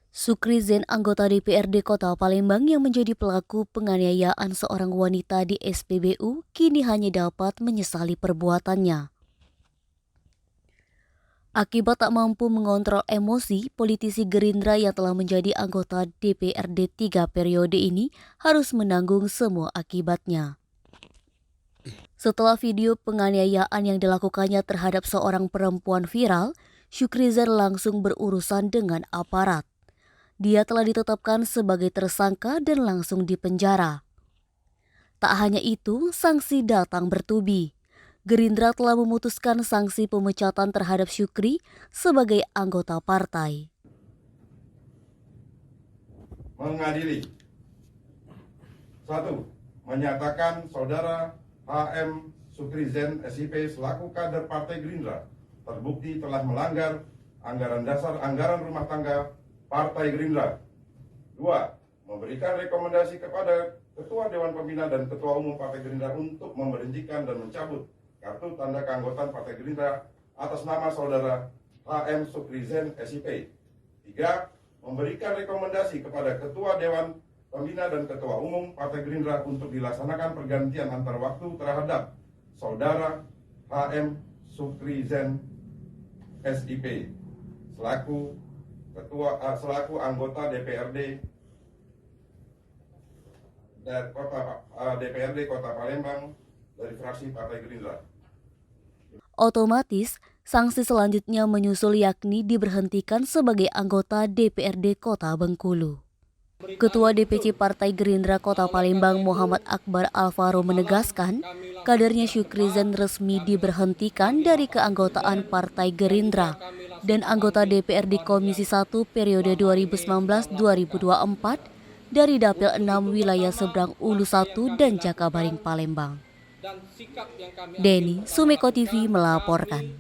Sukrizen, anggota DPRD Kota Palembang yang menjadi pelaku penganiayaan seorang wanita di SPBU, kini hanya dapat menyesali perbuatannya. Akibat tak mampu mengontrol emosi, politisi Gerindra yang telah menjadi anggota DPRD 3 periode ini harus menanggung semua akibatnya. Setelah video penganiayaan yang dilakukannya terhadap seorang perempuan viral, Sukrizen langsung berurusan dengan aparat. Dia telah ditetapkan sebagai tersangka dan langsung dipenjara. Tak hanya itu, sanksi datang bertubi. Gerindra telah memutuskan sanksi pemecatan terhadap Syukri sebagai anggota partai. Mengadili 1. Menyatakan saudara HM Sukrizen SIP selaku kader Partai Gerindra terbukti telah melanggar anggaran dasar anggaran rumah tangga Partai Gerindra. 2. Memberikan rekomendasi kepada Ketua Dewan Pembina dan Ketua Umum Partai Gerindra untuk memberhentikan dan mencabut kartu tanda keanggotaan Partai Gerindra atas nama saudara HM Sukrizen SIP. 3. Memberikan rekomendasi kepada Ketua Dewan Pembina dan Ketua Umum Partai Gerindra untuk dilaksanakan pergantian antar waktu terhadap saudara HM Sukrizen SIP selaku anggota DPRD Kota Palembang dari fraksi Partai Gerindra. Otomatis, sanksi selanjutnya menyusul yakni diberhentikan sebagai anggota DPRD Kota Bengkulu. Ketua DPC Partai Gerindra Kota Palembang Muhammad Akbar Alvaro menegaskan, kadernya Sukrizen resmi diberhentikan dari keanggotaan Partai Gerindra dan anggota DPRD Komisi 1 periode 2019-2024 dari Dapil 6 wilayah Seberang Ulu 1 dan Jakabaring Palembang. Denny Sumeko TV melaporkan.